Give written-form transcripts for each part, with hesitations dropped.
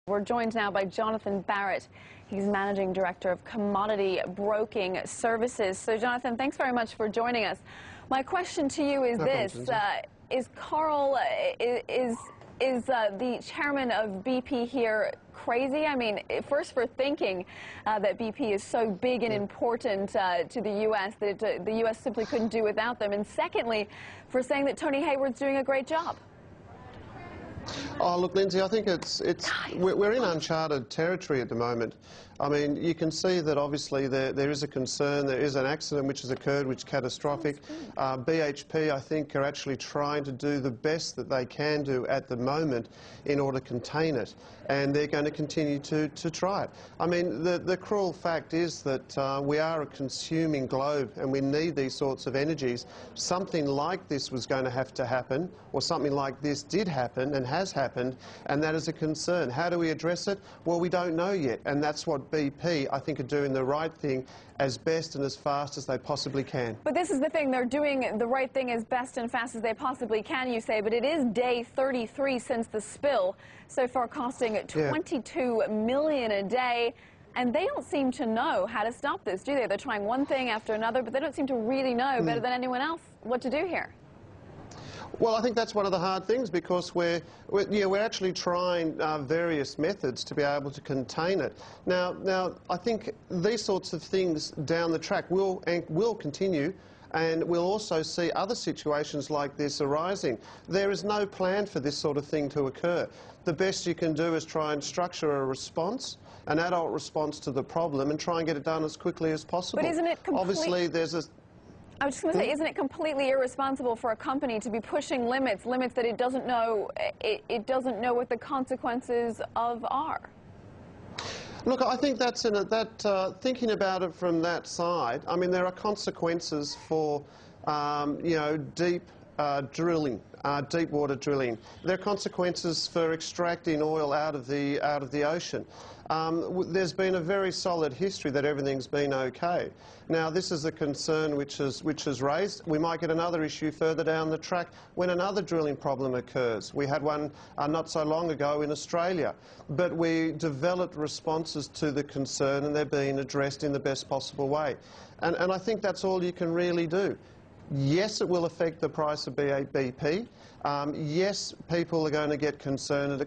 We're joined now by Jonathan Barratt. He's Managing Director of Commodity Broking Services. So, Jonathan, thanks very much for joining us. My question to you is this. Is Carl, is the chairman of BP here crazy? I mean, first for thinking that BP is so big and important to the U.S. that the U.S. simply couldn't do without them. And secondly, for saying that Tony Hayward's doing a great job. Oh, look, Lindsay, I think we're in uncharted territory at the moment. I mean, you can see that obviously there is a concern, there is an accident which has occurred, which is catastrophic. BHP, I think, are actually trying to do the best that they can do at the moment in order to contain it, and they're going to continue to try it. I mean, the cruel fact is that we are a consuming globe and we need these sorts of energies. Something like this was going to have to happen, or something like this did happen and has happened, and that is a concern. How do we address it? Well, we don't know yet, and that's what BP, I think, are doing the right thing as best and as fast as they possibly can. But this is the thing, they're doing the right thing as best and fast as they possibly can, you say, but it is day 33 since the spill, so far costing $22 million a day. And they don't seem to know how to stop this, do they? They're trying one thing after another, but they don't seem to really know better than anyone else what to do here. Well, I think that's one of the hard things, because we're actually trying various methods to be able to contain it. Now, I think these sorts of things down the track will continue, and we'll also see other situations like this arising. There is no plan for this sort of thing to occur. The best you can do is try and structure a response, an adult response to the problem, and try and get it done as quickly as possible. But isn't it obviously, there's a... I was just going to say, isn't it completely irresponsible for a company to be pushing limits that it doesn't know what the consequences of are? Look, I think that's thinking about it from that side. I mean, there are consequences for deep drilling, deep water drilling. There are consequences for extracting oil out of the ocean. There's been a very solid history that everything's been okay. Now, this is a concern which is raised. We might get another issue further down the track when another drilling problem occurs. We had one not so long ago in Australia, but we developed responses to the concern, and they're being addressed in the best possible way. And I think that's all you can really do. Yes, it will affect the price of BP. Yes, people are going to get concerned, and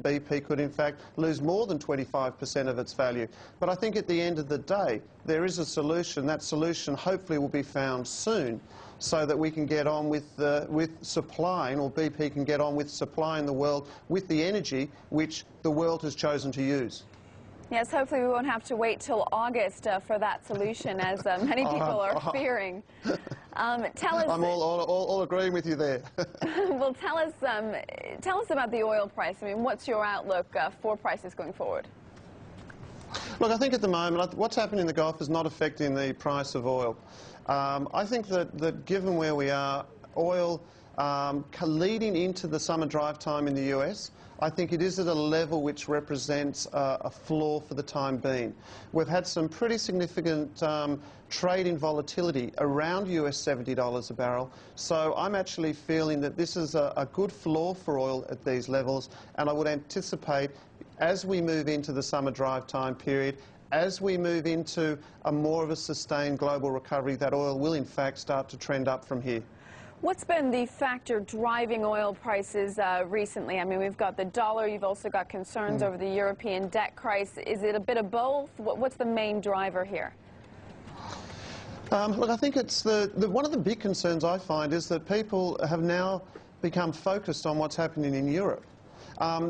BP could in fact lose more than 25% of its value. But I think at the end of the day, there is a solution. That solution hopefully will be found soon, so that we can get on with supplying, or BP can get on with supplying the world with the energy which the world has chosen to use. Yes, hopefully we won't have to wait till August for that solution, as many people are fearing. Tell us. I'm all agreeing with you there. Well, tell us about the oil price. I mean, what's your outlook for prices going forward? Look, I think at the moment what's happening in the Gulf is not affecting the price of oil. I think that given where we are, oil leading into the summer drive time in the US, I think it is at a level which represents a floor for the time being. We've had some pretty significant trade in volatility around US $70 a barrel, so I'm actually feeling that this is a good floor for oil at these levels, and I would anticipate, as we move into the summer drive time period, as we move into more of a sustained global recovery, that oil will in fact start to trend up from here. What's been the factor driving oil prices recently? I mean, we've got the dollar, you've also got concerns over the European debt crisis. Is it a bit of both? What's the main driver here? Look, I think it's one of the big concerns I find is that people have now become focused on what's happening in Europe.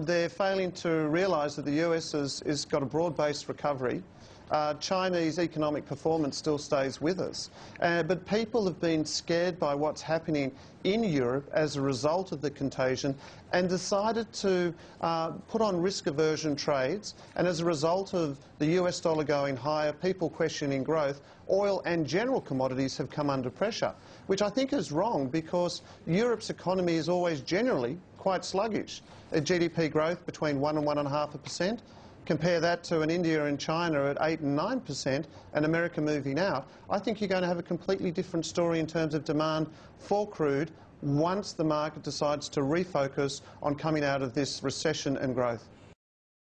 They're failing to realise that the US has got a broad-based recovery. Chinese economic performance still stays with us, but people have been scared by what's happening in Europe as a result of the contagion and decided to put on risk aversion trades, and as a result of the US dollar going higher, people questioning growth, oil and general commodities have come under pressure, which I think is wrong, because Europe's economy is always generally quite sluggish. GDP growth between 1 and 1.5%. Compare that to an India and China at 8 and 9% and America moving out. I think you're going to have a completely different story in terms of demand for crude once the market decides to refocus on coming out of this recession and growth.